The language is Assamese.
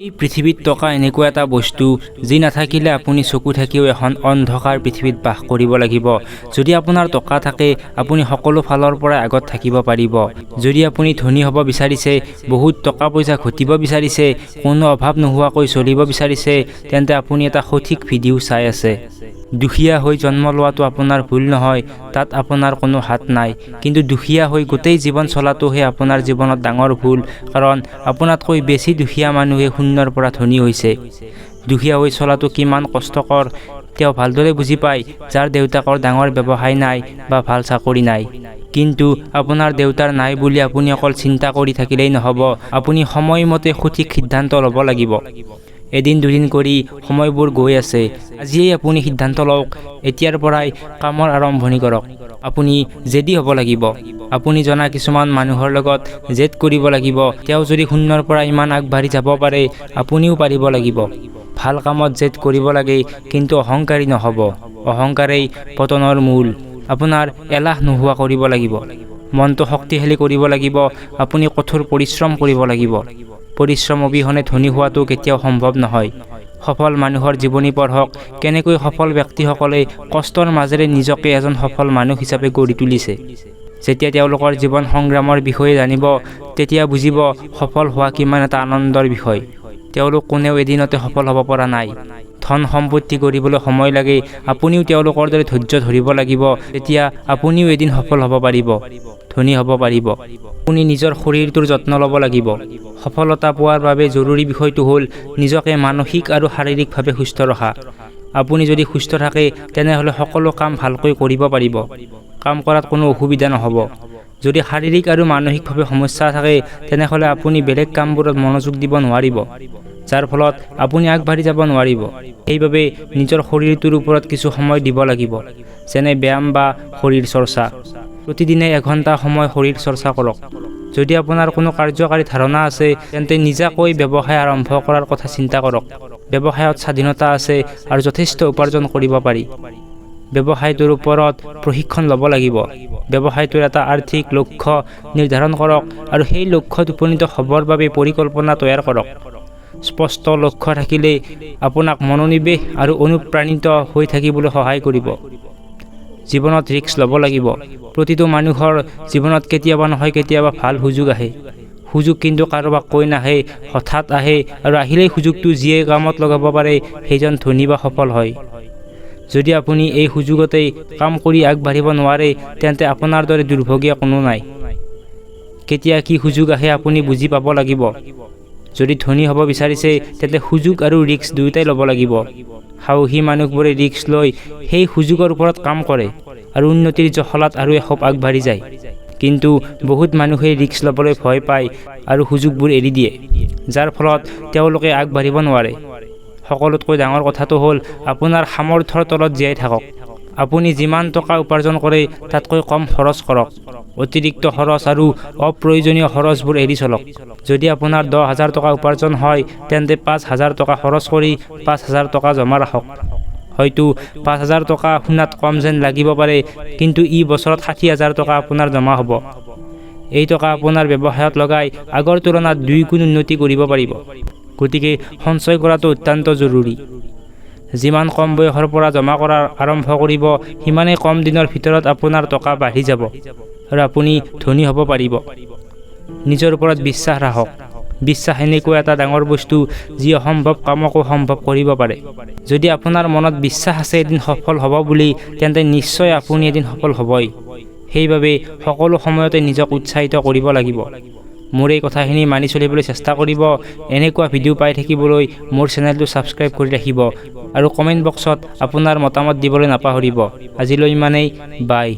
এই পৃথিৱীত টকা এনেকুৱা এটা বস্তু যি নাথাকিলে আপুনি চকু থাকিও এখন অন্ধকাৰ পৃথিৱীত বাস কৰিব লাগিব। যদি আপোনাৰ টকা থাকে আপুনি সকলো ফালৰ পৰা আগত থাকিব পাৰিব। যদি আপুনি ধনী হ'ব বিচাৰিছে, বহুত টকা পইচা ঘটিব বিচাৰিছে, কোনো অভাৱ নোহোৱাকৈ চলিব বিচাৰিছে, তেন্তে আপুনি এটা সঠিক ভিডিঅ' চাই আছে। দুখীয়া হৈ জন্ম লোৱাটো আপোনাৰ ভুল নহয়, তাত আপোনাৰ কোনো হাত নাই। কিন্তু দুখীয়া হৈ গোটেই জীৱন চলাটোহে আপোনাৰ জীৱনত ডাঙৰ ভুল, কাৰণ আপোনাতকৈ বেছি দুখীয়া মানুহে শূন্যৰ পৰা ধনী হৈছে। দুখীয়া হৈ চলাটো কিমান কষ্টকৰ তেওঁ ভালদৰে বুজি পায়, যাৰ দেউতাকৰ ডাঙৰ ব্যৱসায় নাই বা ভাল চাকৰি নাই। কিন্তু আপোনাৰ দেউতাৰ নাই বুলি আপুনি অকল চিন্তা কৰি থাকিলেই নহ'ব, আপুনি সময়মতে সঠিক সিদ্ধান্ত ল'ব লাগিব। এদিন দুদিন কৰি সময়বোৰ গৈ আছে, আজিয়েই আপুনি সিদ্ধান্ত লওক, এতিয়াৰ পৰাই কামৰ আৰম্ভণি কৰক। আপুনি জেদী হ'ব লাগিব। আপুনি জনা কিছুমান মানুহৰ লগত জেদ কৰিব লাগিব। তেওঁ যদি শূন্যৰ পৰা ইমান আগবাঢ়ি যাব পাৰে, আপুনিও পাৰিব লাগিব। ভাল কামত জেদ কৰিব লাগে, কিন্তু অহংকাৰী নহ'ব। অহংকাৰেই পতনৰ মূল। আপোনাৰ এলাহ নোহোৱা কৰিব লাগিব। মনটো শক্তিশালী কৰিব লাগিব। আপুনি কঠোৰ পৰিশ্ৰম কৰিব লাগিব। পৰিশ্ৰম অবিহনে ধনী হোৱাটো কেতিয়াও সম্ভৱ নহয়। সফল মানুহৰ জীৱনী পঢ়ক, কেনেকৈ সফল ব্যক্তিসকলে কষ্টৰ মাজেৰে নিজকে এজন সফল মানুহ হিচাপে গঢ়ি তুলিছে। যেতিয়া তেওঁলোকৰ জীৱন সংগ্ৰামৰ বিষয়ে জানিব, তেতিয়া বুজিব সফল হোৱা কিমান এটা আনন্দৰ বিষয়। তেওঁলোক কোনেও এদিনতে সফল হ'ব পৰা নাই। ধন সম্পত্তি কৰিবলৈ সময় লাগে। আপুনিও তেওঁলোকৰ দৰে ধৈৰ্য ধৰিব লাগিব, তেতিয়া আপুনিও এদিন সফল হ'ব পাৰিব, ধনী হ'ব পাৰিব। আপুনি নিজৰ শৰীৰটোৰ যত্ন ল'ব লাগিব। সফলতা পোৱাৰ বাবে জৰুৰী বিষয়টো হ'ল নিজকে মানসিক আৰু শাৰীৰিকভাৱে সুস্থ ৰখা। আপুনি যদি সুস্থ থাকে, তেনেহ'লে সকলো কাম ভালকৈ কৰিব পাৰিব। কাম কৰাত কোনো অসুবিধা নহ'ব। যদি শাৰীৰিক আৰু মানসিকভাৱে সমস্যা থাকে, তেনেহ'লে আপুনি বেলেগ কামবোৰত মনোযোগ দিব নোৱাৰিব, যাৰ ফলত আপুনি আগবাঢ়ি যাব নোৱাৰিব। সেইবাবে নিজৰ শৰীৰটোৰ ওপৰত কিছু সময় দিব লাগিব, যেনে ব্যায়াম বা শৰীৰ চৰ্চা। প্ৰতিদিনে এঘণ্টা সময় শৰীৰ চৰ্চা কৰক। যদি আপোনাৰ কোনো কাৰ্যকাৰী ধাৰণা আছে, তেন্তে নিজাকৈ ব্যৱসায় আৰম্ভ কৰাৰ কথা চিন্তা কৰক। ব্যৱসায়ত স্বাধীনতা আছে আৰু যথেষ্ট উপাৰ্জন কৰিব পাৰি। ব্যৱসায়টোৰ ওপৰত প্ৰশিক্ষণ ল'ব লাগিব। ব্যৱসায়টোৰ এটা আৰ্থিক লক্ষ্য নিৰ্ধাৰণ কৰক আৰু সেই লক্ষ্যত উপনীত হ'বৰ বাবে পৰিকল্পনা তৈয়াৰ কৰক। স্পষ্ট লক্ষ্য থাকিলে আপোনাক মনোনিৱেশ আৰু অনুপ্ৰাণিত হৈ থাকিবলৈ সহায় কৰিব। জীৱনত ৰিস্ক ল'ব লাগিব। প্ৰতিটো মানুহৰ জীৱনত কেতিয়াবা নহয় কেতিয়াবা ভাল সুযোগ আহে। সুযোগ কিন্তু কাৰোবাক কৈ নাহে, হঠাৎ আহে, আৰু আহিলেই সুযোগটো যিয়ে কামত লগাব পাৰে সেইজন ধনী বা সফল হয়। যদি আপুনি এই সুযোগতেই কাম কৰি আগবাঢ়িব নোৱাৰে, তেন্তে আপোনাৰ দৰে দুৰ্ভগীয়া কোনো নাই। কেতিয়া কি সুযোগ আহে আপুনি বুজি পাব লাগিব। যদি ধনী হ'ব বিচাৰিছে, তেন্তে সুযোগ আৰু ৰিস্ক দুয়োটাই ল'ব লাগিব। সাহসী মানুহবোৰে ৰিস্ক লৈ সেই সুযোগৰ ওপৰত কাম কৰে আৰু উন্নতিৰ জখলাত আৰু এখোপ আগবাঢ়ি যায়। কিন্তু বহুত মানুহে ৰিস্ক ল'বলৈ ভয় পায় আৰু সুযোগবোৰ এৰি দিয়ে, যাৰ ফলত তেওঁলোকে আগবাঢ়িব নোৱাৰে। সকলোতকৈ ডাঙৰ কথাটো হ'ল আপোনাৰ সামৰ্থ্যৰ তলত জীয়াই থাকক। আপুনি যিমান টকা উপাৰ্জন কৰে তাতকৈ কম খৰচ কৰক। অতিৰিক্ত খৰচ আৰু অপ্ৰয়োজনীয় খৰচবোৰ এৰি চলক। যদি আপোনাৰ 10,000 টকা উপাৰ্জন হয়, তেন্তে 5,000 টকা খৰচ কৰি 5,000 টকা জমা ৰাখক। হয়তো 5,000 টকা শুনাত কম যেন লাগিব পাৰে, কিন্তু ই বছৰত 60,000 টকা আপোনাৰ জমা হ'ব। এই টকা আপোনাৰ ব্যৱসায়ত লগাই আগৰ তুলনাত 2 গুণ উন্নতি কৰিব পাৰিব। গতিকে সঞ্চয় কৰাটো অত্যন্ত জৰুৰী। যিমান কম বয়সৰ পৰা জমা কৰা আৰম্ভ কৰিব, সিমানেই কম দিনৰ ভিতৰত আপোনাৰ টকা বাঢ়ি যাব আৰু আপুনি ধনী হ'ব পাৰিব। নিজৰ ওপৰত বিশ্বাস ৰাখক। বিশ্বাস এনেকুৱা এটা ডাঙৰ বস্তু যি অসম্ভৱ কামকো সম্ভৱ কৰিব পাৰে। যদি আপোনাৰ মনত বিশ্বাস আছে এদিন সফল হ'ব বুলি, তেন্তে নিশ্চয় আপুনি এদিন সফল হ'বই। সেইবাবে সকলো সময়তে নিজক উৎসাহিত কৰিব লাগিব। মোৰ এই কথাখিনি মানি চলিবলৈ চেষ্টা কৰিব। এনেকুৱা ভিডিঅ' পাই থাকিবলৈ মোৰ চেনেলটো ছাবস্ক্ৰাইব কৰি ৰাখিব আৰু কমেণ্ট বক্সত আপোনাৰ মতামত দিবলৈ নাপাহৰিব। আজিলৈ ইমানেই, বাই।